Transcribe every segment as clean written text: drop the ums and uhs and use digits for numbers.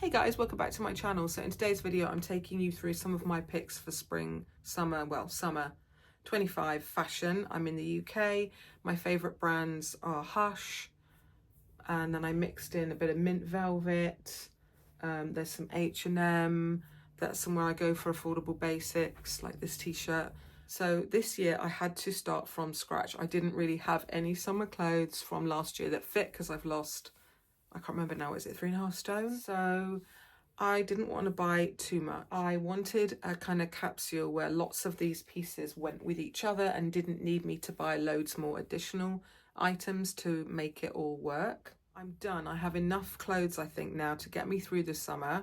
Hey guys, welcome back to my channel. So in today's video, I'm taking you through some of my picks for summer 25 fashion. I'm in the UK. My favorite brands are Hush, and then I mixed in a bit of mint velvet. There's some H&M. That's somewhere I go for affordable basics like this t-shirt. So this year I had to start from scratch. I didn't really have any summer clothes from last year that fit because I've lost, I can't remember now, is it 3.5 stone? So I didn't want to buy too much. I wanted a kind of capsule where lots of these pieces went with each other and didn't need me to buy loads more additional items to make it all work. I'm done. I have enough clothes, I think, now to get me through the summer.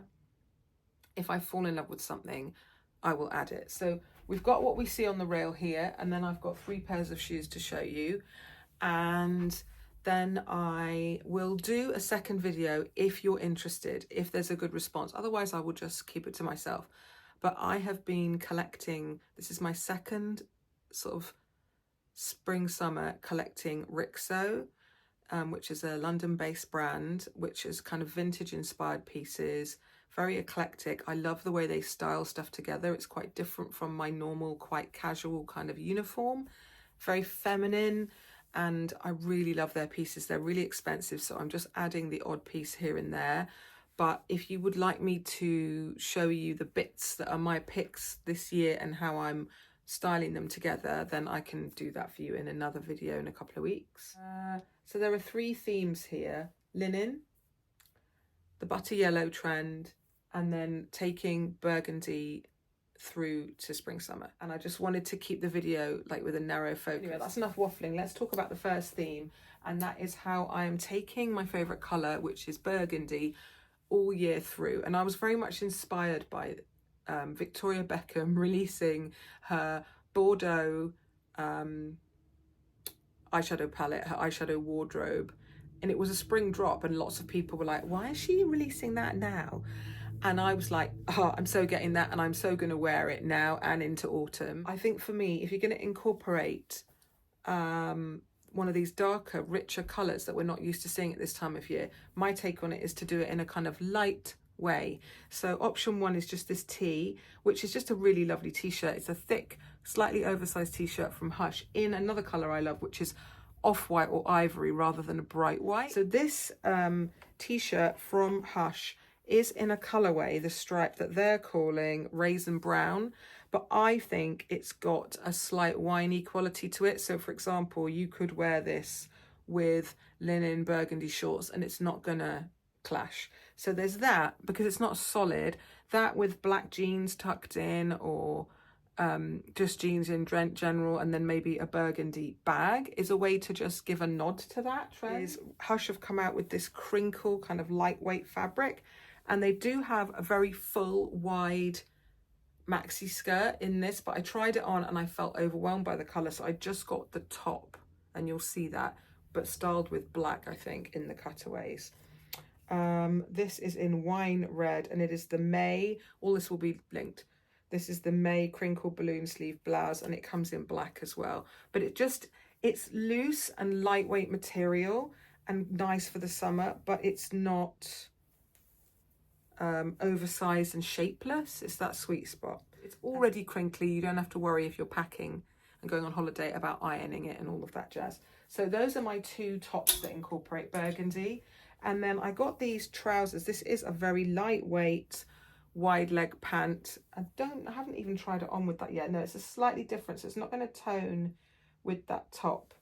If I fall in love with something, I will add it. So we've got what we see on the rail here, and then I've got 3 pairs of shoes to show you. And then I will do a second video if you're interested, if there's a good response. Otherwise, I will just keep it to myself. But I have been collecting, this is my second sort of spring summer collecting Rixo, which is a London-based brand, which is kind of vintage inspired pieces, very eclectic. I love the way they style stuff together. It's quite different from my normal, quite casual kind of uniform, very feminine. And I really love their pieces. They're really expensive, so I'm just adding the odd piece here and there. But if you would like me to show you the bits that are my picks this year and how I'm styling them together, then I can do that for you in another video in a couple of weeks. So there are 3 themes here: linen, the butter yellow trend, and then taking burgundy through to spring summer. And I just wanted to keep the video like with a narrow focus. Anyway, that's enough waffling. Let's talk about the first theme, and that is how I am taking my favorite color, which is burgundy, all year through. And I was very much inspired by Victoria Beckham releasing her Bordeaux eyeshadow palette, her eyeshadow wardrobe, and it was a spring drop, and lots of people were like, why is she releasing that now? And I was like, oh, I'm so getting that, and I'm so going to wear it now and into autumn. I think for me, if you're going to incorporate one of these darker, richer colours that we're not used to seeing at this time of year, my take on it is to do it in a kind of light way. So option 1 is just this tee, which is just a really lovely t-shirt. It's a thick, slightly oversized t-shirt from Hush in another colour I love, which is off-white or ivory rather than a bright white. So this t-shirt from Hush is in a colorway, the stripe that they're calling raisin brown, but I think it's got a slight winey quality to it. So for example, you could wear this with linen burgundy shorts and it's not gonna clash. So there's that, because it's not solid. That with black jeans tucked in, or just jeans in general, and then maybe a burgundy bag, is a way to just give a nod to that trend. Hush have come out with this crinkle kind of lightweight fabric, and they do have a very full, wide maxi skirt in this, but I tried it on and I felt overwhelmed by the colour, so I just got the top, and you'll see that, but styled with black, I think, in the cutaways. This is in wine red, and it is the May, all this will be linked. This is the May crinkle balloon sleeve blouse, and it comes in black as well. But it's loose and lightweight material and nice for the summer, but it's not oversized and shapeless. It's that sweet spot. It's already crinkly. You don't have to worry if you're packing and going on holiday about ironing it and all of that jazz. So those are my 2 tops that incorporate burgundy. And then I got these trousers. This is a very lightweight wide leg pant. I haven't even tried it on with that yet. No, it's a slightly different, so it's not going to tone with that top,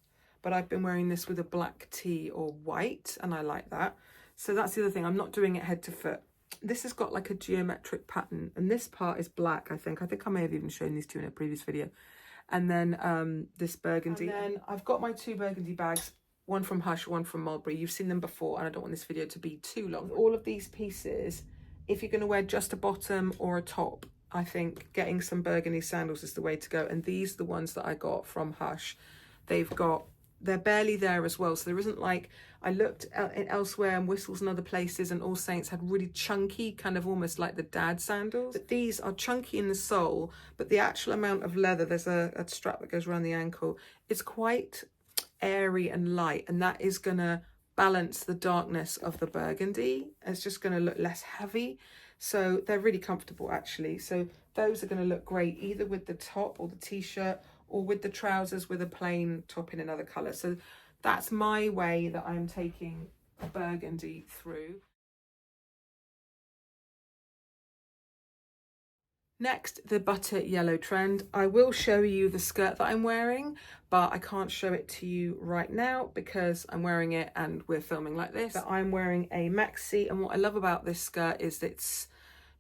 but I've been wearing this with a black tee or white, and I like that. So that's the other thing, I'm not doing it head to foot. This has got like a geometric pattern, and this part is black. I think I may have even shown these 2 in a previous video. And then this burgundy, and then I've got my 2 burgundy bags, one from Hush, one from Mulberry. You've seen them before, and I don't want this video to be too long. All of these pieces, if you're going to wear just a bottom or a top, I think getting some burgundy sandals is the way to go. And these are the ones that I got from Hush. They're barely there as well. So there isn't like, I looked elsewhere and Whistles and other places, and All Saints had really chunky, kind of almost like the dad sandals. But these are chunky in the sole, but the actual amount of leather, there's a strap that goes around the ankle, it's quite airy and light, and that is gonna balance the darkness of the burgundy. It's just going to look less heavy. So they're really comfortable actually. So those are going to look great either with the top or the t-shirt, or with the trousers with a plain top in another colour. So that's my way that I'm taking burgundy through. Next, the butter yellow trend. I will show you the skirt that I'm wearing, but I can't show it to you right now because I'm wearing it and we're filming like this. But I'm wearing a maxi, and what I love about this skirt is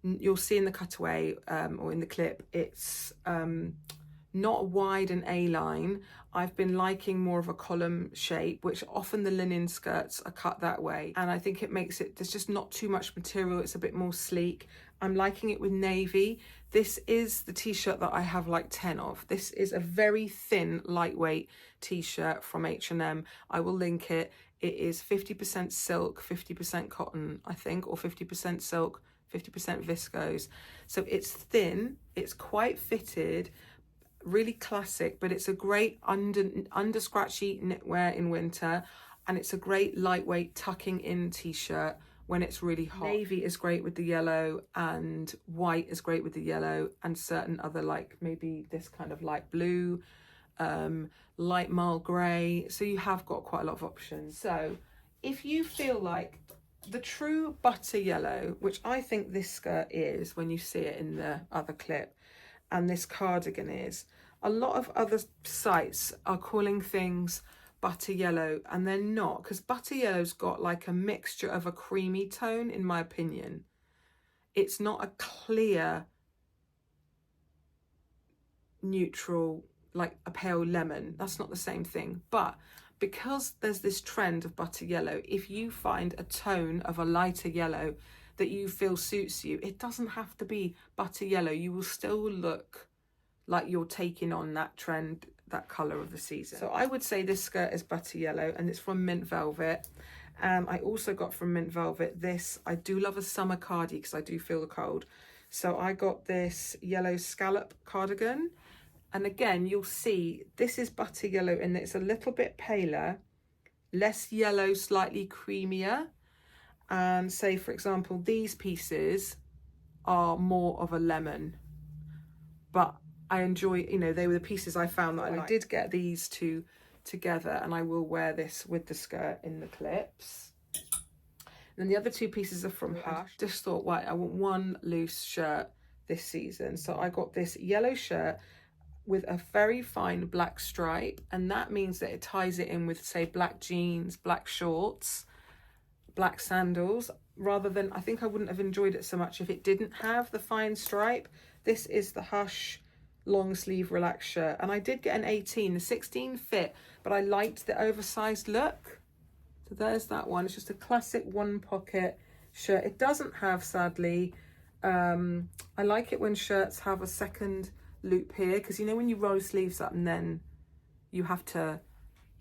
you'll see in the cutaway or in the clip, it's not wide and A-line. I've been liking more of a column shape, which often the linen skirts are cut that way. And I think it makes it, there's just not too much material. It's a bit more sleek. I'm liking it with navy. This is the t-shirt that I have like 10 of. This is a very thin, lightweight t-shirt from H&M. I will link it. It is 50% silk, 50% cotton, I think, or 50% silk, 50% viscose. So it's thin, it's quite fitted, really classic, but it's a great under scratchy knitwear in winter, and it's a great lightweight tucking in t-shirt when it's really hot. Navy is great with the yellow, and white is great with the yellow, and certain other, like maybe this kind of light blue, light mild grey. So you have got quite a lot of options. So if you feel like the true butter yellow, which I think this skirt is when you see it in the other clip, and this cardigan is, a lot of other sites are calling things butter yellow, and they're not, because butter yellow's got like a mixture of a creamy tone, in my opinion. It's not a clear neutral like a pale lemon. That's not the same thing. But because there's this trend of butter yellow, if you find a tone of a lighter yellow that you feel suits you, it doesn't have to be butter yellow. You will still look like you're taking on that trend, that colour of the season. So I would say this skirt is butter yellow, and it's from Mint Velvet. I also got from Mint Velvet this, I do love a summer cardi because I do feel the cold. So I got this yellow scallop cardigan. And again, you'll see this is butter yellow, and it's a little bit paler, less yellow, slightly creamier. And say, for example, these pieces are more of a lemon, but I enjoy, you know, they were the pieces I found that I liked. I did get these two together, and I will wear this with the skirt in the clips. And then the other two pieces are from Hush. Just thought, right, I want one loose shirt this season. So I got this yellow shirt with a very fine black stripe, and that means that it ties it in with, say, black jeans, black shorts, black sandals, rather than, I think I wouldn't have enjoyed it so much if it didn't have the fine stripe. This is the Hush long sleeve relaxed shirt, and I did get an 18. The 16 fit, but I liked the oversized look. So there's that one. It's just a classic one pocket shirt. It doesn't have, sadly, I like it when shirts have a second loop here, because you know when you roll sleeves up and then you have to,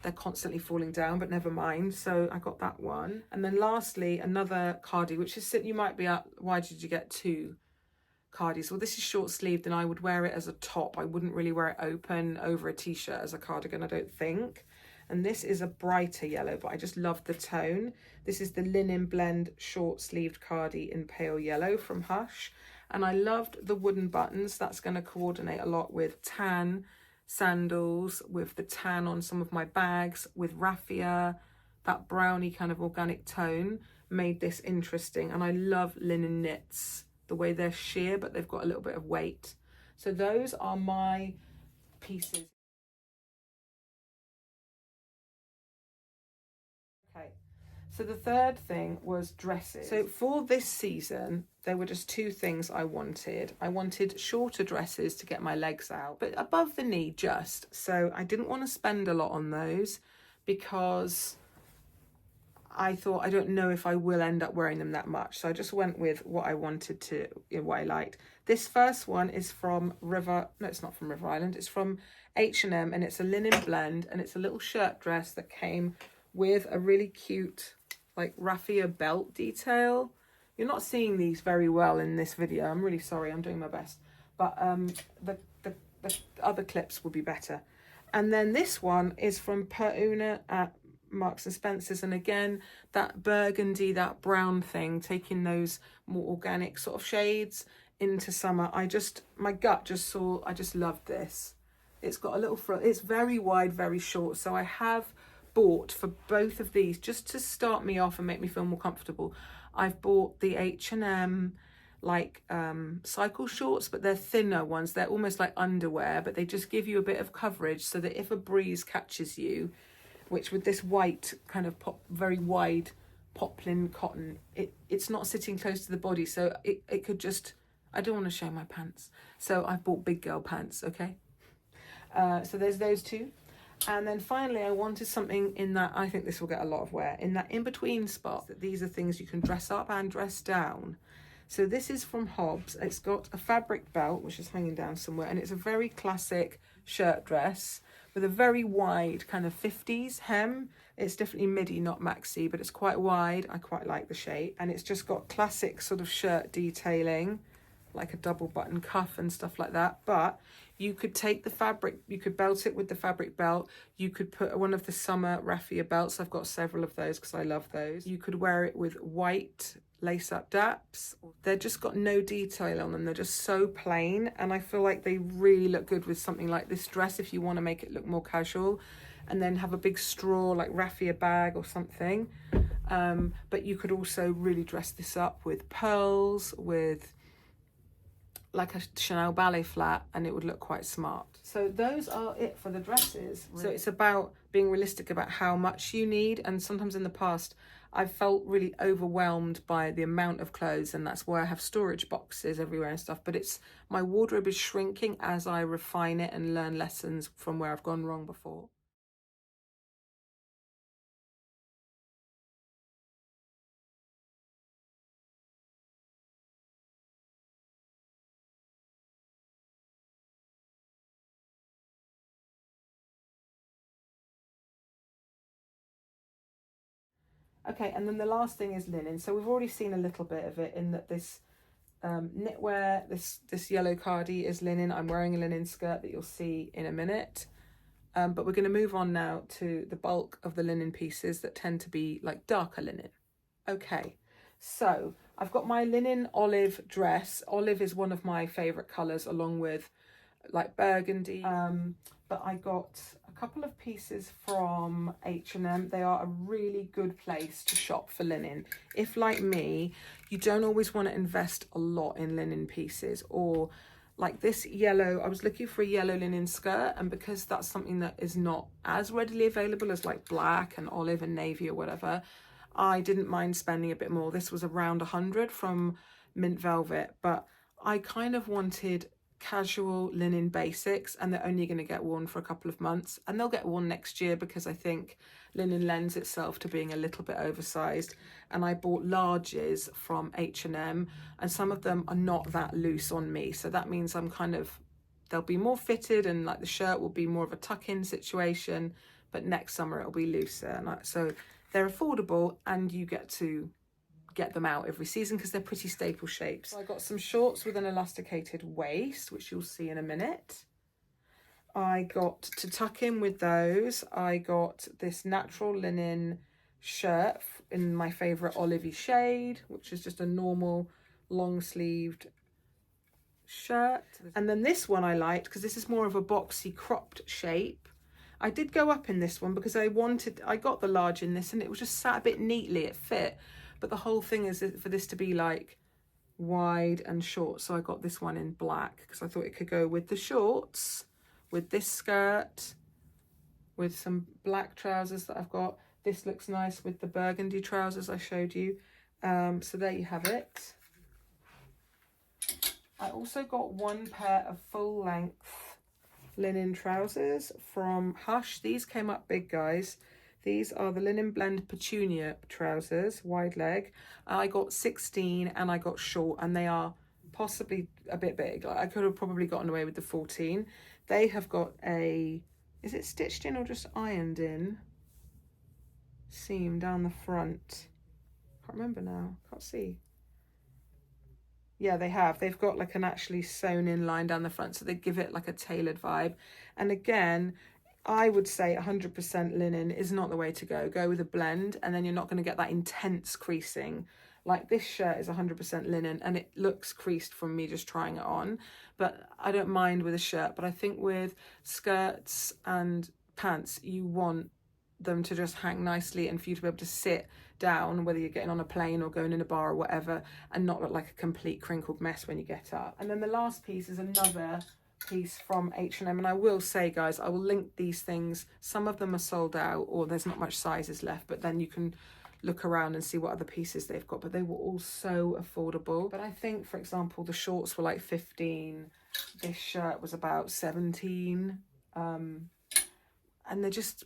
they're constantly falling down, but never mind. So I got that one. And then lastly, another cardi, which is, you might be up, why did you get two cardis? Well, this is short sleeved, and I would wear it as a top. I wouldn't really wear it open over a t-shirt as a cardigan, I don't think. And this is a brighter yellow, but I just love the tone. This is the linen blend short sleeved cardi in pale yellow from Hush. And I loved the wooden buttons. That's going to coordinate a lot with tan sandals, with the tan on some of my bags, with raffia. That browny kind of organic tone made this interesting. And I love linen knits, the way they're sheer, but they've got a little bit of weight. So those are my pieces. Okay. So the third thing was dresses. So for this season, there were just two things I wanted. I wanted shorter dresses to get my legs out, but above the knee just. So I didn't want to spend a lot on those because I thought, I don't know if I will end up wearing them that much. So I just went with what I wanted to, what I liked. This first one is from it's not from River Island. It's from H&M, and it's a linen blend, and it's a little shirt dress that came with a really cute like raffia belt detail. You're not seeing these very well in this video. I'm really sorry, I'm doing my best. But the other clips will be better. And then this one is from Per Una at Marks and Spencer's, and again, that burgundy, that brown thing, taking those more organic sort of shades into summer. My gut just saw, I just loved this. It's got a little frill. It's very wide, very short. So I have bought for both of these, just to start me off and make me feel more comfortable, I've bought the H&M like cycle shorts, but they're thinner ones. They're almost like underwear, but they just give you a bit of coverage so that if a breeze catches you, which with this white kind of very wide poplin cotton, it's not sitting close to the body, so it could just, I don't want to show my pants, so I've bought big girl pants, okay? So there's those two. And then finally, I wanted something in that, I think this will get a lot of wear, in that in-between spot. That these are things you can dress up and dress down. So this is from Hobbs. It's got a fabric belt, which is hanging down somewhere, and it's a very classic shirt dress with a very wide kind of 50s hem. It's definitely midi, not maxi, but it's quite wide. I quite like the shape. And it's just got classic sort of shirt detailing, like a double button cuff and stuff like that. But you could take the fabric, you could belt it with the fabric belt. You could put one of the summer Raffia belts. I've got several of those because I love those. You could wear it with white lace-up daps. They're just got no detail on them. They're just so plain. And I feel like they really look good with something like this dress if you want to make it look more casual. And then have a big straw like Raffia bag or something. But you could also really dress this up with pearls, with like a Chanel ballet flat, and it would look quite smart. So those are it for the dresses. Really. So it's about being realistic about how much you need, and sometimes in the past I've felt really overwhelmed by the amount of clothes, and that's why I have storage boxes everywhere and stuff. But it's, my wardrobe is shrinking as I refine it and learn lessons from where I've gone wrong before. Okay, and then the last thing is linen. So we've already seen a little bit of it in that this knitwear, this yellow cardi is linen. I'm wearing a linen skirt that you'll see in a minute. But we're going to move on now to the bulk of the linen pieces that tend to be like darker linen. Okay, so I've got my linen olive dress. Olive is one of my favourite colours, along with like burgundy. But I got a couple of pieces from H&M. They are a really good place to shop for linen. If, like me, you don't always want to invest a lot in linen pieces, or like this yellow, I was looking for a yellow linen skirt, and because that's something that is not as readily available as like black and olive and navy or whatever, I didn't mind spending a bit more. This was around 100 from Mint Velvet, but I kind of wanted casual linen basics, and they're only going to get worn for a couple of months, and they'll get worn next year because I think linen lends itself to being a little bit oversized. And I bought larges from H&M, and some of them are not that loose on me, so that means I'm kind of, they'll be more fitted, and like the shirt will be more of a tuck-in situation, but next summer it'll be looser. And so they're affordable, and you get to get them out every season because they're pretty staple shapes. So I got some shorts with an elasticated waist, which you'll see in a minute. I got to tuck in with those. I got this natural linen shirt in my favourite olivey shade, which is just a normal long-sleeved shirt. And then this one I liked because this is more of a boxy cropped shape. I did go up in this one because I got the large in this, and it was just sat a bit neatly, it fit. But the whole thing is for this to be like wide and short. So I got this one in black because I thought it could go with the shorts, with this skirt, with some black trousers that I've got. This looks nice with the burgundy trousers I showed you. So there you have it. I also got one pair of full length linen trousers from Hush. These came up big, guys. These are the linen blend petunia trousers, wide leg. I got 16 and I got short, and they are possibly a bit big. I could have probably gotten away with the 14. They have got a, is it stitched in or just ironed in? Seam down the front. Can't remember now, can't see. Yeah, they have. They've got like an actually sewn in line down the front, so they give it like a tailored vibe. And again, I would say 100% linen is not the way to go. Go with a blend, and then you're not going to get that intense creasing. Like this shirt is 100% linen, and it looks creased from me just trying it on, but I don't mind with a shirt. But I think with skirts and pants, you want them to just hang nicely and for you to be able to sit down, whether you're getting on a plane or going in a bar or whatever, and not look like a complete crinkled mess when you get up. And then the last piece is another piece from H&M, and I will say, guys, I will link these things. Some of them are sold out or there's not much sizes left, but then you can look around and see what other pieces they've got. But they were all so affordable. But I think, for example, the shorts were like 15, this shirt was about 17, and they're just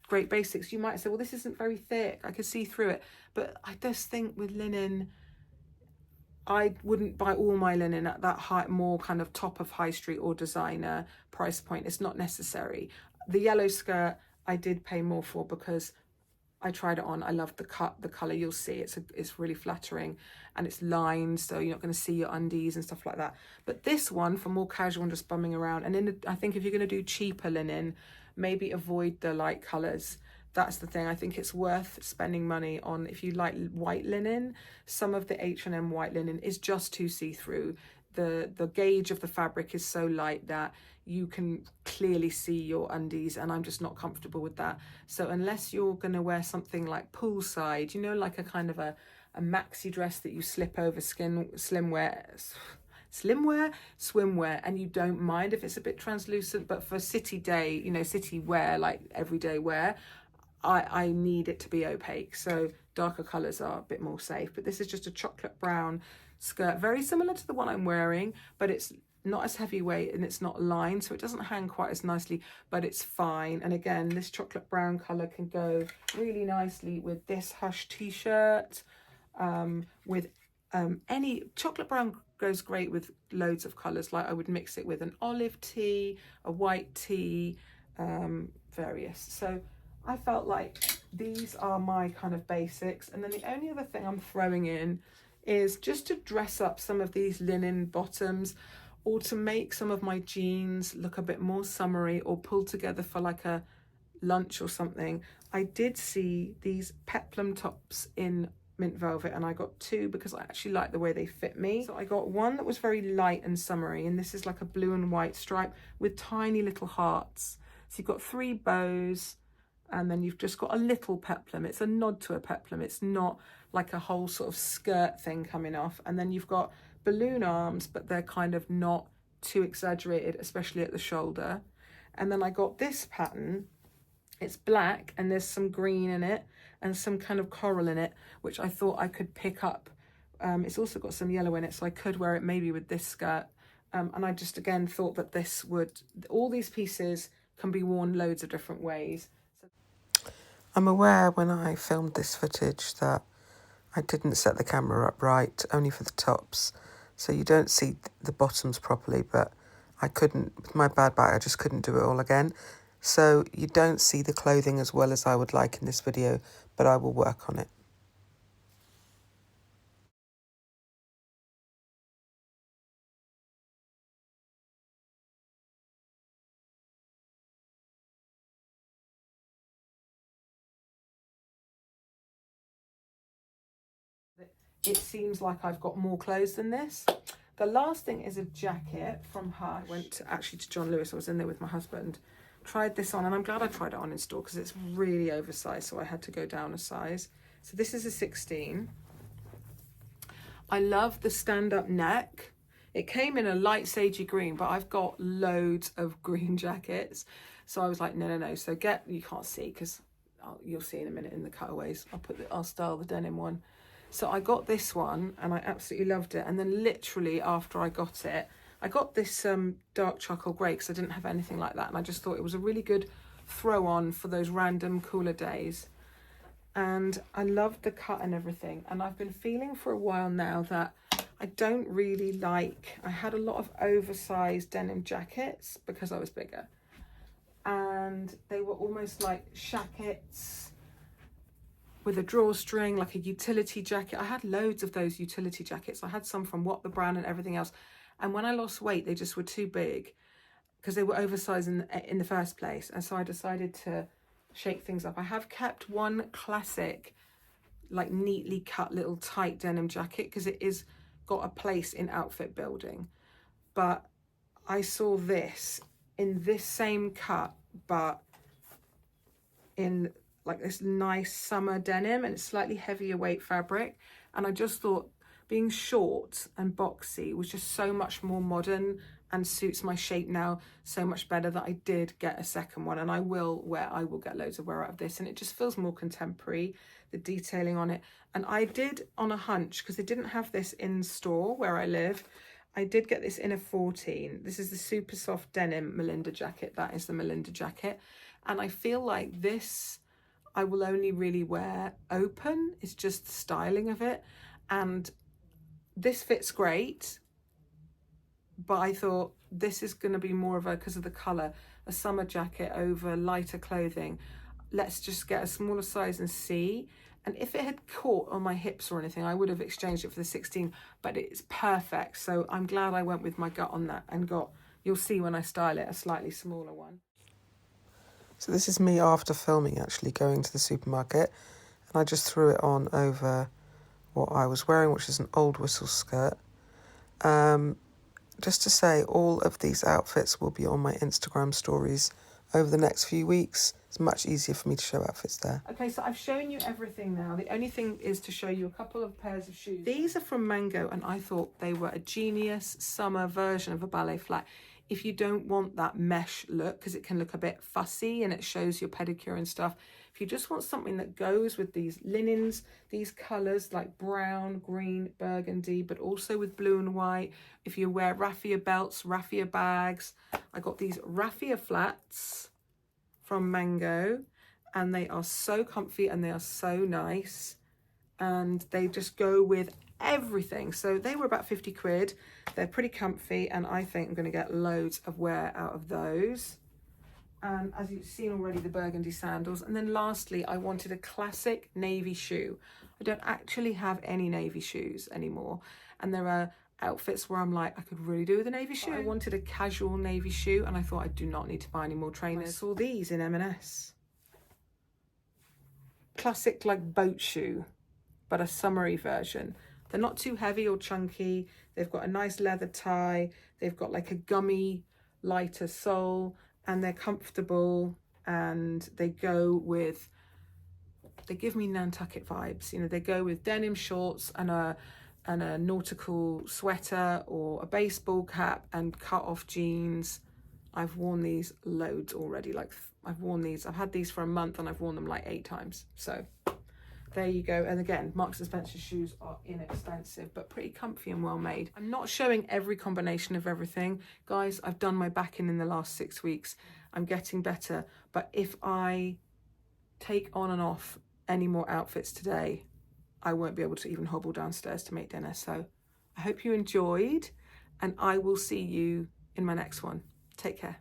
great basics. You might say, well, this isn't very thick, I could see through it, but I just think with linen, I wouldn't buy all my linen at that high, more kind of top of high street or designer price point. It's not necessary. The yellow skirt I did pay more for because I tried it on. I loved the cut, the colour. You'll see it's really flattering, and it's lined, so you're not going to see your undies and stuff like that. But this one, for more casual and just bumming around, and I think if you're going to do cheaper linen, maybe avoid the light colours. That's the thing. I think it's worth spending money on. If you like white linen, some of the H&M white linen is just too see-through. The gauge of the fabric is so light that you can clearly see your undies, and I'm just not comfortable with that. So unless you're going to wear something like poolside, you know, like a kind of a maxi dress that you slip over swimwear, and you don't mind if it's a bit translucent, but for city day, you know, city wear, like everyday wear, I need it to be opaque. So darker colours are a bit more safe. But this is just a chocolate brown skirt, very similar to the one I'm wearing, but it's not as heavyweight and it's not lined, so it doesn't hang quite as nicely, but it's fine. And again, this chocolate brown colour can go really nicely with this Hush t-shirt, with any chocolate brown goes great with loads of colours. Like I would mix it with an olive tee, a white tee, various. So I felt like these are my kind of basics. And then the only other thing I'm throwing in is just to dress up some of these linen bottoms, or to make some of my jeans look a bit more summery or pull together for like a lunch or something. I did see these peplum tops in mint velvet, and I got two because I actually like the way they fit me. So I got one that was very light and summery, and this is like a blue and white stripe with tiny little hearts. So you've got 3 bows, and then you've just got a little peplum. It's a nod to a peplum. It's not like a whole sort of skirt thing coming off. And then you've got balloon arms, but they're kind of not too exaggerated, especially at the shoulder. And then I got this pattern. It's black and there's some green in it and some kind of coral in it, which I thought I could pick up. It's also got some yellow in it, so I could wear it maybe with this skirt. And I just, again, thought that this would, all these pieces can be worn loads of different ways. I'm aware when I filmed this footage that I didn't set the camera up right, only for the tops. So you don't see the bottoms properly, but I couldn't, with my bad back, I just couldn't do it all again. So you don't see the clothing as well as I would like in this video, but I will work on it. It seems like I've got more clothes than this. The last thing is a jacket from Hush. I went actually to John Lewis. I was in there with my husband. Tried this on, and I'm glad I tried it on in store because it's really oversized, so I had to go down a size. So this is a 16. I love the stand-up neck. It came in a light sagey green, but I've got loads of green jackets. So I was like, no. So you can't see because you'll see in a minute in the cutaways. I'll style the denim one. So I got this one and I absolutely loved it. And then literally after I got it, I got this dark charcoal grey because I didn't have anything like that. And I just thought it was a really good throw on for those random cooler days. And I loved the cut and everything. And I've been feeling for a while now that I don't really like, I had a lot of oversized denim jackets because I was bigger. And they were almost like shackets with a drawstring, like a utility jacket. I had loads of those utility jackets. I had some from What the Brand and everything else. And when I lost weight, they just were too big. because they were oversized in the first place. And so I decided to shake things up. I have kept one classic, like neatly cut little tight denim jacket because it is got a place in outfit building. But I saw this in this same cut, but in like this nice summer denim, and it's slightly heavier weight fabric. And I just thought being short and boxy was just so much more modern and suits my shape now so much better that I did get a second one, and I will get loads of wear out of this, and it just feels more contemporary, the detailing on it. And I did, on a hunch, because they didn't have this in store where I live, I did get this in a 14. This is the super soft denim Melinda jacket. That is the Melinda jacket. And I feel like this I will only really wear open. It's just the styling of it. And this fits great, but I thought this is going to be more of a, because of the colour, a summer jacket over lighter clothing. Let's just get a smaller size and see. And if it had caught on my hips or anything, I would have exchanged it for the 16, but it's perfect. So I'm glad I went with my gut on that and got, you'll see when I style it, a slightly smaller one. So this is me after filming, actually going to the supermarket, and I just threw it on over what I was wearing, which is an old whistle skirt. Just to say, all of these outfits will be on my Instagram stories over the next few weeks. It's much easier for me to show outfits there. Okay, so I've shown you everything now. The only thing is to show you a couple of pairs of shoes. These are from Mango, and I thought they were a genius summer version of a ballet flat. If you don't want that mesh look, because it can look a bit fussy and it shows your pedicure and stuff, if you just want something that goes with these linens, these colours like brown, green, burgundy, but also with blue and white. If you wear raffia belts, raffia bags, I got these raffia flats from Mango, and they are so comfy and they are so nice, and they just go with everything. So they were about 50 quid. They're pretty comfy, and I think I'm going to get loads of wear out of those. And as you've seen already, the burgundy sandals. And then lastly, I wanted a classic navy shoe. I don't actually have any navy shoes anymore, and there are outfits where I'm like, I could really do with a navy shoe. I wanted a casual navy shoe, and I thought I do not need to buy any more trainers. I saw these in M&S. Classic like boat shoe, but a summery version. They're not too heavy or chunky. They've got a nice leather tie. They've got like a gummy, lighter sole, and they're comfortable, and they go with, they give me Nantucket vibes. You know, they go with denim shorts and a nautical sweater or a baseball cap and cut off jeans. I've worn these loads already. Like I've had these for a month and I've worn them like 8 times. So there you go. And again, Marks & Spencer shoes are inexpensive, but pretty comfy and well made. I'm not showing every combination of everything. Guys, I've done my backing in the last 6 weeks. I'm getting better. But if I take on and off any more outfits today, I won't be able to even hobble downstairs to make dinner. So I hope you enjoyed, and I will see you in my next one. Take care.